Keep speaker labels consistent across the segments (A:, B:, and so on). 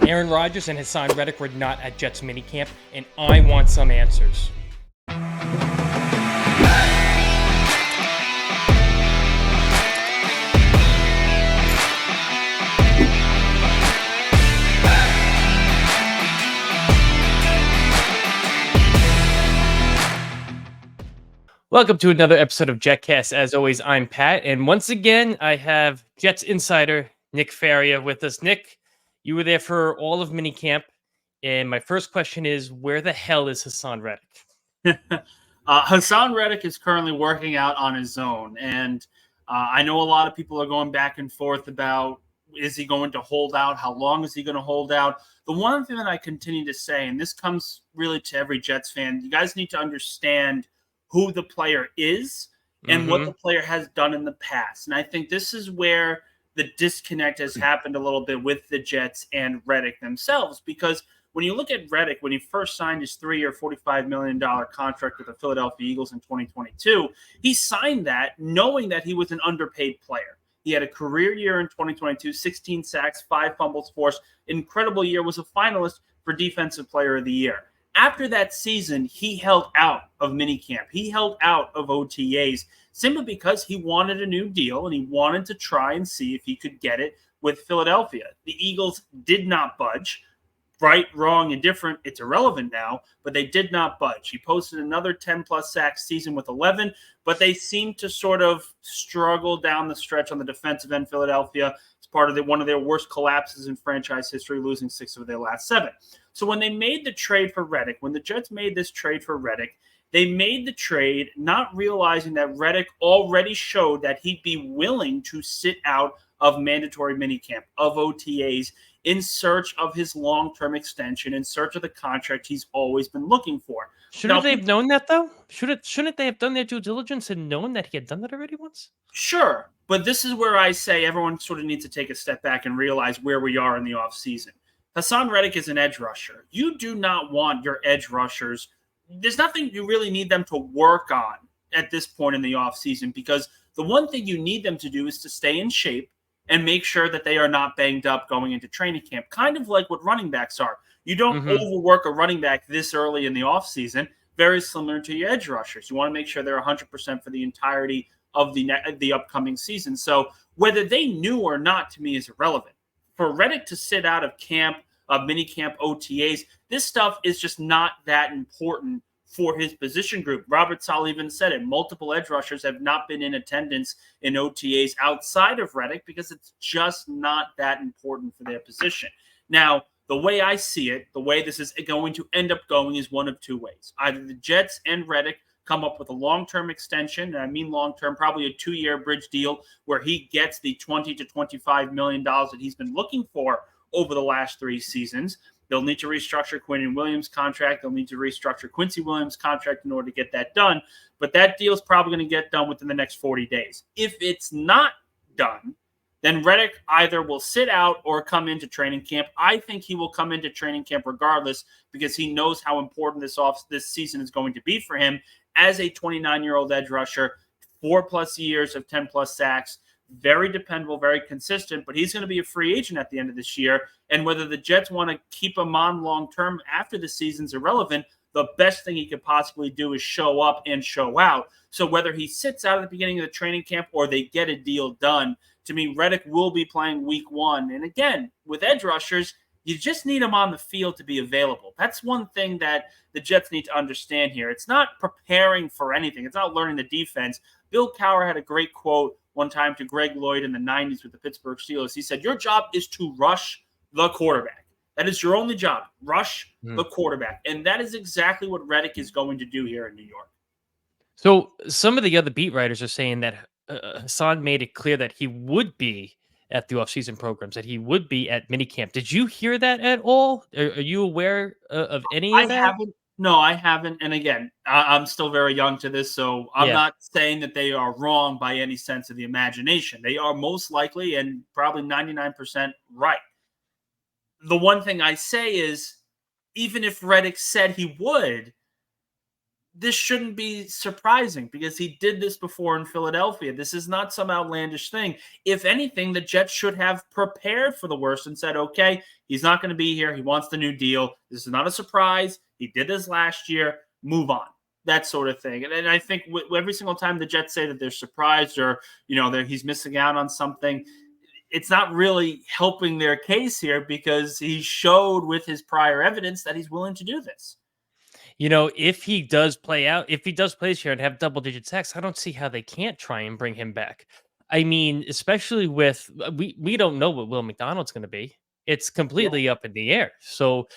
A: Aaron Rodgers and Haason Reddick were not at Jets minicamp, and I want some answers. Welcome to another episode of JetCast. As always, I'm Pat, and once again, I have Jets Insider Nick Faria with us. Nick, you were there for all of minicamp, and my first question is, where the hell is Haason Reddick?
B: Haason Reddick is currently working out on his own, and I know a lot of people are going back and forth about, is he going to hold out? How long is he going to hold out? The one thing that I continue to say, and this comes really to every Jets fan, you guys need to understand who the player is and what the player has done in the past. And I think this is where the disconnect has happened a little bit with the Jets and Reddick themselves, because when you look at Reddick, when he first signed his 3-year, $45 million contract with the Philadelphia Eagles in 2022, he signed that knowing that he was an underpaid player. He had a career year in 2022, 16 sacks, 5 fumbles forced, incredible year, was a finalist for Defensive Player of the Year. After that season, he held out of minicamp. He held out of OTAs simply because he wanted a new deal and he wanted to try and see if he could get it with Philadelphia. The Eagles did not budge. Right, wrong, indifferent, it's irrelevant now, but they did not budge. He posted another 10-plus sack season with 11, but they seemed to sort of struggle down the stretch on the defensive end. Philadelphia. It's part of one of their worst collapses in franchise history, losing 6 of their last 7. So when they made the trade for Reddick, when the Jets made this trade for Reddick, they made the trade not realizing that Reddick already showed that he'd be willing to sit out of mandatory minicamp, of OTAs, in search of his long-term extension, in search of the contract he's always been looking for.
A: Shouldn't they have known that, though? Shouldn't they have done their due diligence and known that he had done that already once?
B: Sure, but this is where I say everyone sort of needs to take a step back and realize where we are in the offseason. Haason Reddick is an edge rusher. You do not want your edge rushers. There's nothing you really need them to work on at this point in the offseason, because the one thing you need them to do is to stay in shape and make sure that they are not banged up going into training camp, kind of like what running backs are. You don't overwork a running back this early in the offseason, very similar to your edge rushers. You want to make sure they're 100% for the entirety of the upcoming season. So whether they knew or not, to me, is irrelevant. For Reddick to sit out of camp, minicamp, OTAs, this stuff is just not that important for his position group. Robert Saleh even said it. Multiple edge rushers have not been in attendance in OTAs outside of Reddick because it's just not that important for their position. Now, the way I see it, the way this is going to end up going is one of two ways. Either the Jets and Reddick come up with a long-term extension, and I mean long-term, probably a 2-year bridge deal where he gets the $20 to $25 million that he's been looking for over the last 3 seasons. They'll need to restructure Quinnen Williams' contract. They'll need to restructure Quincy Williams' contract in order to get that done. But that deal is probably going to get done within the next 40 days. If it's not done, then Reddick either will sit out or come into training camp. I think he will come into training camp regardless, because he knows how important this season is going to be for him as a 29-year-old edge rusher, 4+ years of 10+ sacks. Very dependable, very consistent, but he's going to be a free agent at the end of this year. And whether the Jets want to keep him on long-term after the season's irrelevant, the best thing he could possibly do is show up and show out. So whether he sits out at the beginning of the training camp or they get a deal done, to me, Reddick will be playing week 1. And again, with edge rushers, you just need him on the field to be available. That's one thing that the Jets need to understand here. It's not preparing for anything. It's not learning the defense. Bill Cowher had a great quote one time to Greg Lloyd in the 90s with the Pittsburgh Steelers. He said, your job is to rush the quarterback. That is your only job. Rush the quarterback. And that is exactly what Reddick is going to do here in New York.
A: So some of the other beat writers are saying that Haason made it clear that he would be at the offseason programs, that he would be at minicamp. Did you hear that at all? Are you aware of any of that?
B: No, I haven't. And again, I'm still very young to this, so I'm not saying that they are wrong by any sense of the imagination. They are most likely and probably 99% right. The one thing I say is, even if Reddick said he would, this shouldn't be surprising because he did this before in Philadelphia. This is not some outlandish thing. If anything, the Jets should have prepared for the worst and said, okay, he's not going to be here. He wants the new deal. This is not a surprise. He did this last year. Move on. That sort of thing. And I think every single time the Jets say that they're surprised or, that he's missing out on something, it's not really helping their case here because he showed with his prior evidence that he's willing to do this.
A: If he does play this year and have double-digit sacks, I don't see how they can't try and bring him back. I mean, especially with we don't know what Will McDonald's going to be. It's completely up in the air. So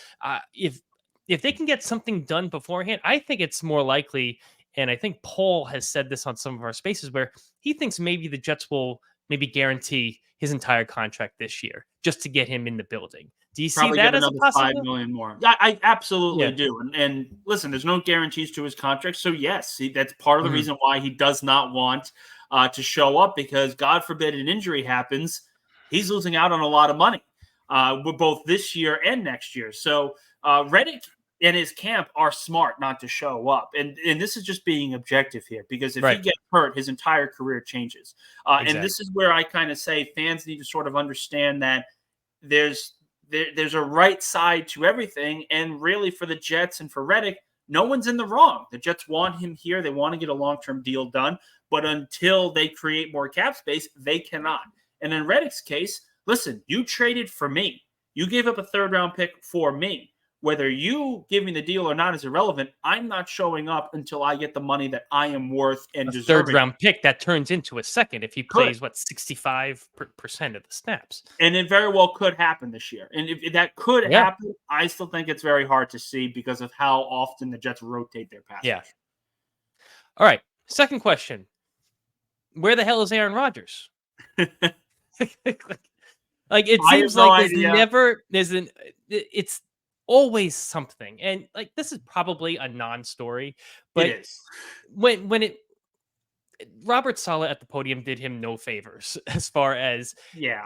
A: if they can get something done beforehand, I think it's more likely. And I think Paul has said this on some of our spaces where he thinks maybe the Jets will maybe guarantee his entire contract this year just to get him in the building. Do you
B: Probably
A: see that as a
B: $5
A: possibility?
B: million more. Yeah, I absolutely do. And listen, there's no guarantees to his contract. So yes, that's part of the reason why he does not want to show up because God forbid an injury happens, he's losing out on a lot of money both this year and next year. So Reddick and his camp are smart not to show up. And this is just being objective here because if he gets hurt, his entire career changes. Exactly. And this is where I kind of say fans need to sort of understand that there's a right side to everything. And really for the Jets and for Reddick, no one's in the wrong. The Jets want him here. They want to get a long-term deal done. But until they create more cap space, they cannot. And in Reddick's case, listen, you traded for me. You gave up a third-round pick for me. Whether you give me the deal or not is irrelevant. I'm not showing up until I get the money that I am worth and deserving.
A: Third-round pick that turns into a second if he plays, 65% of the snaps.
B: And it very well could happen this year. And if that could happen, I still think it's very hard to see because of how often the Jets rotate their pass.
A: Yeah. All right. Second question. Where the hell is Aaron Rodgers? It seems like it's always something. And this is probably a non-story, but
B: it is.
A: when Robert Saleh at the podium did him no favors as far as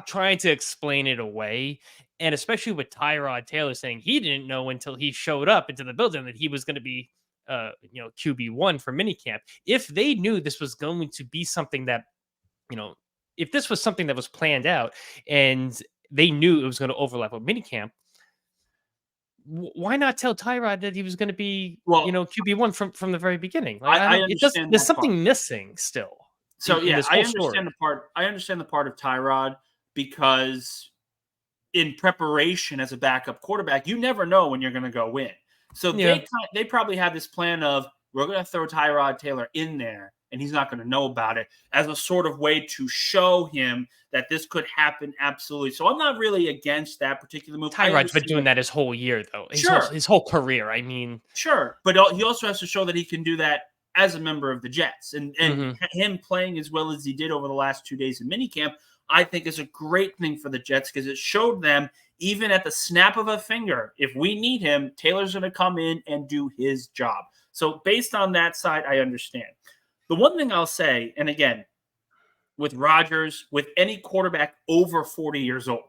A: trying to explain it away. And especially with Tyrod Taylor saying he didn't know until he showed up into the building that he was going to be QB1 for minicamp. If they knew this was going to be something that, if this was something that was planned out and they knew it was going to overlap with minicamp, why not tell Tyrod that he was going to be, QB1 from the very beginning? There's something missing still.
B: So I understand the part of Tyrod because in preparation as a backup quarterback, you never know when you're going to go in. So they probably had this plan of we're going to throw Tyrod Taylor in there and he's not going to know about it as a sort of way to show him that this could happen. Absolutely. So I'm not really against that particular move.
A: Tyrod's been doing that his whole year, though. His whole career. I mean,
B: sure. But he also has to show that he can do that as a member of the Jets. And him playing as well as he did over the last 2 days in minicamp, I think is a great thing for the Jets because it showed them even at the snap of a finger, if we need him, Taylor's going to come in and do his job. So based on that side, I understand. The one thing I'll say, and again, with Rodgers, with any quarterback over 40 years old,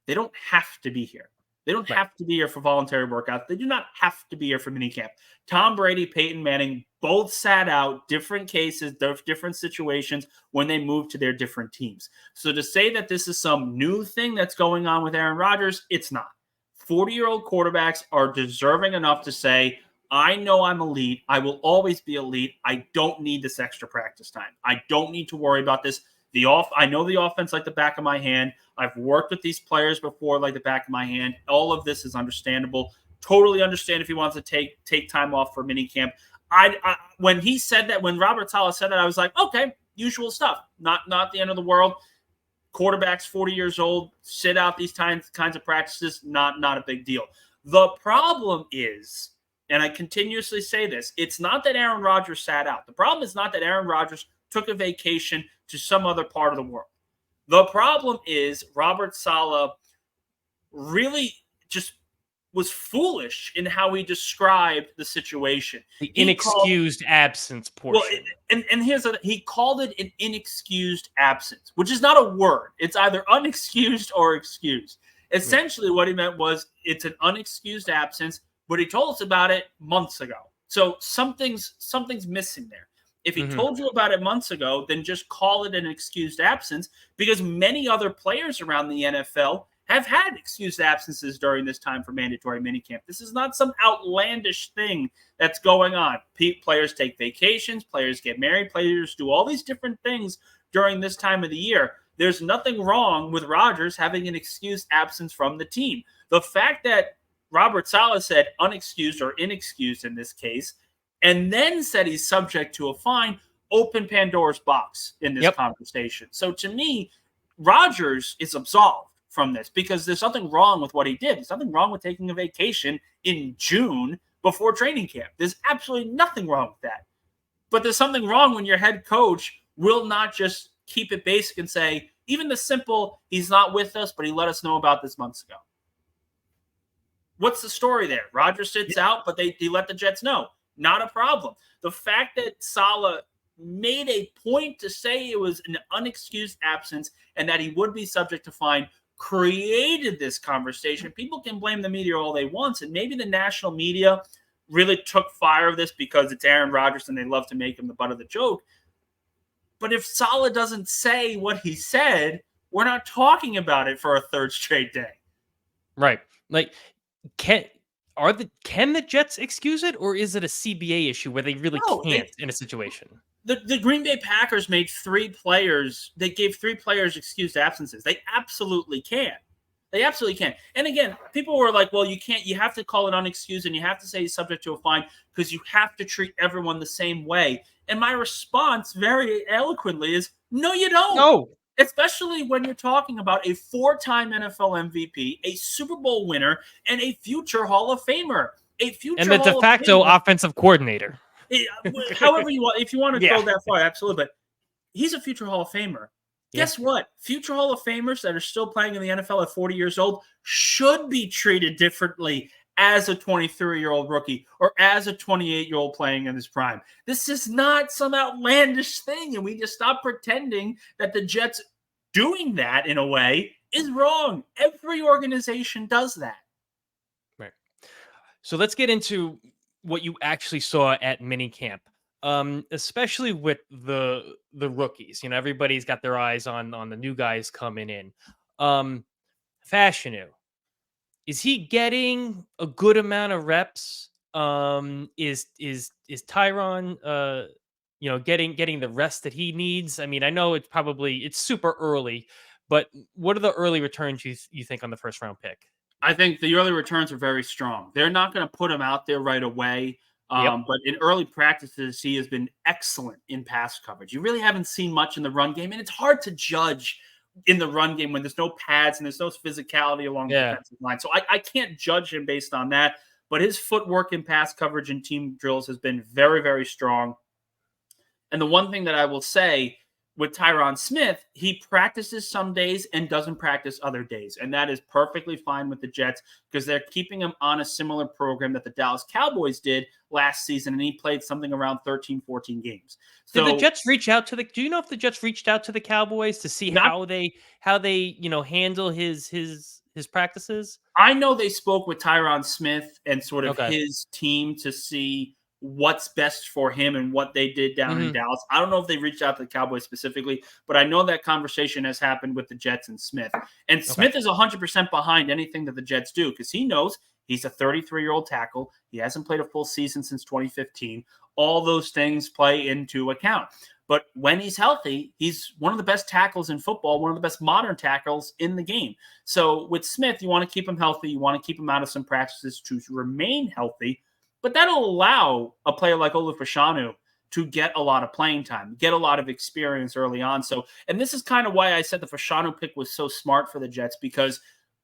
B: they don't have to be here. They don't have to be here for voluntary workouts. They do not have to be here for minicamp. Tom Brady, Peyton Manning, both sat out, different cases, different situations when they moved to their different teams. So to say that this is some new thing that's going on with Aaron Rodgers, it's not. 40-year-old quarterbacks are deserving enough to say, I know I'm elite. I will always be elite. I don't need this extra practice time. I don't need to worry about this. I know the offense like the back of my hand. I've worked with these players before like the back of my hand. All of this is understandable. Totally understand if he wants to take time off for minicamp. When he said that, when Robert Saleh said that, I was like, okay, usual stuff. Not the end of the world. Quarterbacks 40 years old, sit out these kinds of practices, not a big deal. The problem is, and I continuously say this, it's not that Aaron Rodgers sat out. The problem is not that Aaron Rodgers took a vacation to some other part of the world. The problem is Robert Saleh really just was foolish in how he described the situation.
A: The inexcused absence portion.
B: Well, and he called it an inexcused absence, which is not a word. It's either unexcused or excused. Essentially, what he meant was it's an unexcused absence, but he told us about it months ago. So something's missing there. If he told you about it months ago, then just call it an excused absence, because many other players around the NFL have had excused absences during this time for mandatory minicamp. This is not some outlandish thing that's going on. Players take vacations, players get married, players do all these different things during this time of the year. There's nothing wrong with Rodgers having an excused absence from the team. The fact that Robert Saleh said unexcused or inexcused in this case, and then said he's subject to a fine, opened Pandora's box in this conversation. So to me, Rodgers is absolved from this because there's nothing wrong with what he did. There's nothing wrong with taking a vacation in June before training camp. There's absolutely nothing wrong with that. But there's something wrong when your head coach will not just keep it basic and say, even the simple, he's not with us, but he let us know about this months ago. What's the story there? Rodgers sits out, but he let the Jets know. Not a problem. The fact that Saleh made a point to say it was an unexcused absence and that he would be subject to fine created this conversation. People can blame the media all they want, and maybe the national media really took fire of this because it's Aaron Rodgers and they love to make him the butt of the joke. But if Saleh doesn't say what he said, we're not talking about it for a third straight day.
A: Right. Like, can the Jets excuse it, or is it a CBA issue where they really can't in a situation?
B: The Green Bay Packers made 3 players. They gave 3 players excused absences. They absolutely can. They absolutely can. And again, people were like, well, you can't. You have to call it unexcused and you have to say he's subject to a fine because you have to treat everyone the same way. And my response very eloquently is, no, you don't.
A: No.
B: Especially when you're talking about a 4-time NFL MVP, a Super Bowl winner, and a future Hall of Famer.
A: And the de facto offensive coordinator.
B: However you want, if you want to go that far, absolutely. But he's a future Hall of Famer. Guess what? Future Hall of Famers that are still playing in the NFL at 40 years old should be treated differently as a 23-year-old rookie or as a 28-year-old playing in his prime. This is not some outlandish thing, and we just stop pretending that the Jets doing that in a way is wrong. Every organization does that.
A: Right. So let's get into what you actually saw at minicamp, especially with the rookies. You know, everybody's got their eyes on the new guys coming in. Fashanu, is he getting a good amount of reps? Is Tyron, getting the rest that he needs? I mean, I know it's super early, but what are the early returns you think on the first round pick?
B: I think the early returns are very strong. They're not going to put him out there right away. But in early practices, he has been excellent in pass coverage. You really haven't seen much in the run game, and it's hard to judge in the run game when there's no pads and there's no physicality along the defensive line. So I can't judge him based on that. But his footwork in pass coverage and team drills has been very, very strong. And the one thing that I will say with Tyron Smith, he practices some days and doesn't practice other days. And that is perfectly fine with the Jets because they're keeping him on a similar program that the Dallas Cowboys did last season. And he played something around 13, 14 games. So,
A: did the Jets reach out to do you know if the Jets reached out to the Cowboys to see how they handle his practices?
B: I know they spoke with Tyron Smith and sort of his team to see what's best for him and what they did down in Dallas. I don't know if they reached out to the Cowboys specifically, but I know that conversation has happened with the Jets and Smith. And Smith is 100% behind anything that the Jets do because he knows he's a 33-year-old tackle. He hasn't played a full season since 2015. All those things play into account. But when he's healthy, he's one of the best tackles in football, one of the best modern tackles in the game. So with Smith, you want to keep him healthy. You want to keep him out of some practices to remain healthy. But that'll allow a player like Olu Fashanu to get a lot of playing time, get a lot of experience early on. So, and this is kind of why I said the Fashanu pick was so smart for the Jets because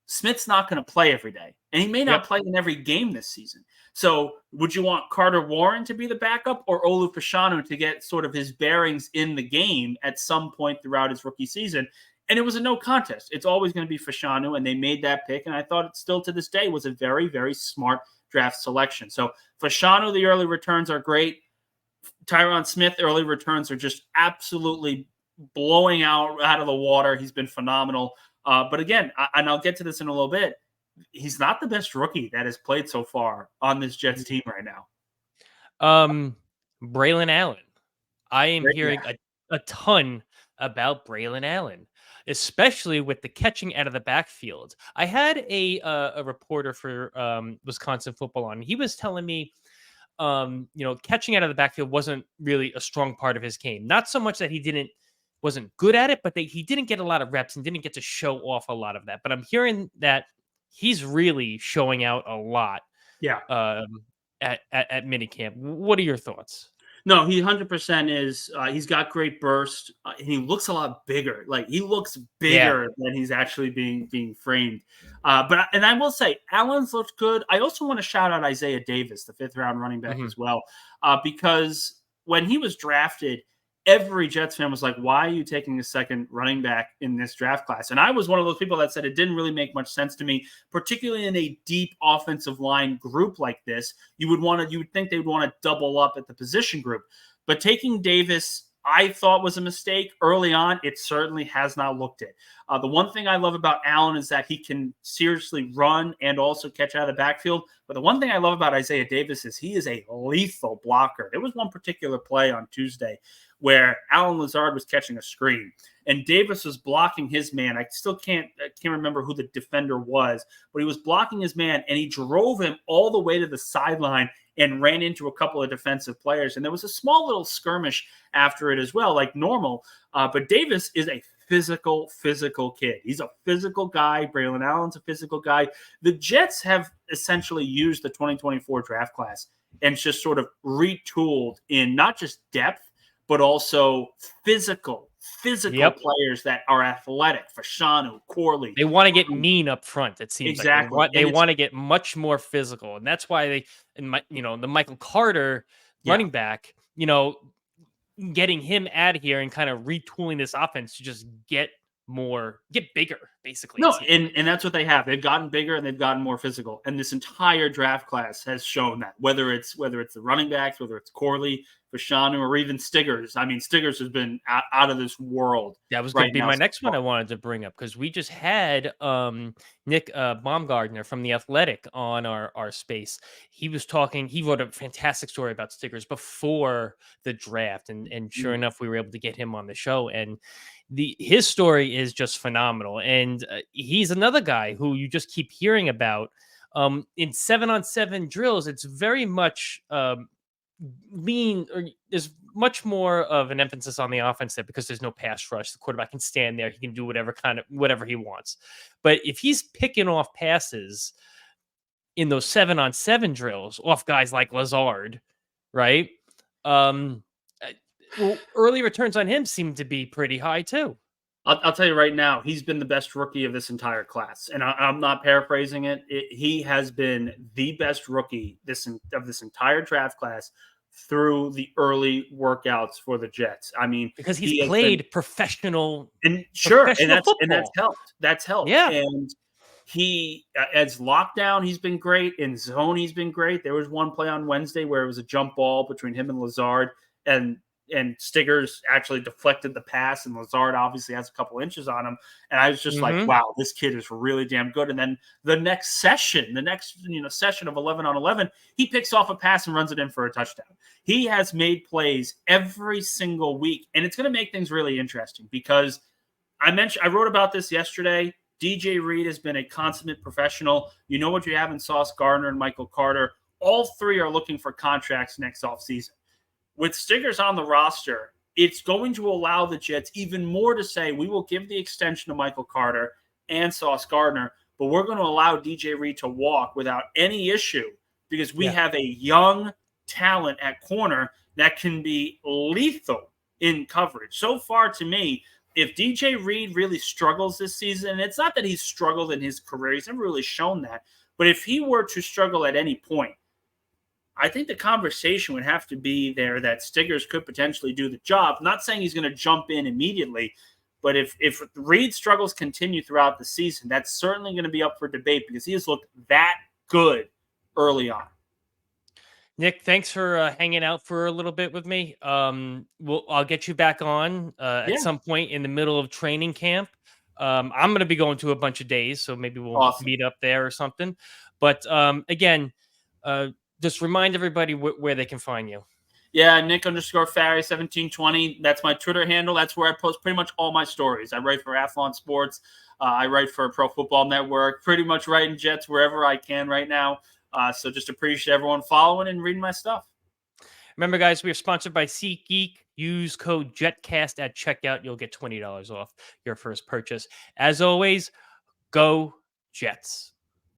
B: Smith's not going to play every day, and he may not play in every game this season. So would you want Carter Warren to be the backup or Olu Fashanu to get sort of his bearings in the game at some point throughout his rookie season? And it was a no contest. It's always going to be Fashanu, and they made that pick, and I thought it still to this day was a very, very smart draft selection. So Fashanu, the early returns are great. Tyron Smith, early returns are just absolutely blowing out of the water. He's been phenomenal. But again, and I'll get to this in a little bit, he's not the best rookie that has played so far on this Jets team right now.
A: Braylon Allen. I am
B: Yeah.
A: hearing a ton about Braylon Allen, especially with the catching out of the backfield. I had a reporter for Wisconsin football on. He was telling me, catching out of the backfield wasn't really a strong part of his game. Not so much that he wasn't good at it, but he didn't get a lot of reps and didn't get to show off a lot of that. But I'm hearing that he's really showing out a lot
B: Yeah.
A: At minicamp. What are your thoughts?
B: No, he 100% is. He's got great burst. And he looks a lot bigger. Like he looks bigger than he's actually being framed. But I will say, Allen's looked good. I also want to shout out Isaiah Davis, the 5th-round running back as well, because when he was drafted, every Jets fan was like, "Why are you taking a second running back in this draft class?" And I was one of those people that said it didn't really make much sense to me, particularly in a deep offensive line group like this. You would think they would want to double up at the position group. But taking Davis, I thought was a mistake early on. It certainly has not looked it. The one thing I love about Allen is that he can seriously run and also catch out of the backfield. But the one thing I love about Isaiah Davis is he is a lethal blocker. There was one particular play on Tuesday where Alan Lazard was catching a screen and Davis was blocking his man. I can't remember who the defender was, but he was blocking his man and he drove him all the way to the sideline and ran into a couple of defensive players. And there was a small little skirmish after it as well, like normal. But Davis is a physical kid. He's a physical guy. Braylon Allen's a physical guy. The Jets have essentially used the 2024 draft class and just sort of retooled in not just depth, but also physical players that are athletic. Fashanu, Corley.
A: They want to get mean up front. It seems
B: exactly.
A: Like they want to get much more physical, and that's why the Michael Carter running back, getting him out of here and kind of retooling this offense to just get bigger, basically.
B: No, and that's what they have. They've gotten bigger and they've gotten more physical. And this entire draft class has shown that. Whether it's the running backs, whether it's Corley, Fashanu, or even Stiggers. I mean, Stiggers has been out of this world.
A: That was going to be my next one I wanted to bring up, because we just had Nick Baumgardner from The Athletic on our space. He was talking. He wrote a fantastic story about Stiggers before the draft, and sure enough, we were able to get him on the show. And his story is just phenomenal. And he's another guy who you just keep hearing about. In 7-on-7 drills, it's very much lean, or there's much more of an emphasis on the offense there because there's no pass rush. The quarterback can stand there. He can do whatever he wants. But if he's picking off passes in those 7-on-7 drills off guys like Lazard, right? Early returns on him seem to be pretty high too.
B: I'll tell you right now, he's been the best rookie of this entire class, and I'm not paraphrasing it. He has been the best rookie of this entire draft class through the early workloads for the Jets. I mean,
A: because he's played professional,
B: and that's helped. That's helped.
A: Yeah,
B: and he as lockdown, he's been great. In zone, he's been great. There was one play on Wednesday where it was a jump ball between him and Lazard, and Stiggers actually deflected the pass, and Lazard obviously has a couple inches on him. And I was just like, wow, this kid is really damn good. And then the next session of 11-on-11, he picks off a pass and runs it in for a touchdown. He has made plays every single week, and it's going to make things really interesting because I wrote about this yesterday. DJ Reed has been a consummate professional. You know what you have in Sauce Gardner and Michael Carter. All three are looking for contracts next offseason. With Stiggers on the roster, it's going to allow the Jets even more to say, we will give the extension to Michael Carter and Sauce Gardner, but we're going to allow DJ Reed to walk without any issue because we have a young talent at corner that can be lethal in coverage. So far, to me, if DJ Reed really struggles this season, and it's not that he's struggled in his career, he's never really shown that, but if he were to struggle at any point, I think the conversation would have to be there that Stiggers could potentially do the job. I'm not saying he's going to jump in immediately, but if Reed's struggles continue throughout the season, that's certainly going to be up for debate because he has looked that good early on.
A: Nick, thanks for hanging out for a little bit with me. I'll get you back on at some point in the middle of training camp. I'm going to be going to a bunch of days, so maybe we'll meet up there or something. But again, just remind everybody where they can find you.
B: Yeah, Nick_Faria1720. That's my Twitter handle. That's where I post pretty much all my stories. I write for Athlon Sports. I write for Pro Football Network. Pretty much writing Jets wherever I can right now. So just appreciate everyone following and reading my stuff.
A: Remember, guys, we are sponsored by SeatGeek. Use code JetCast at checkout. You'll get $20 off your first purchase. As always, go Jets.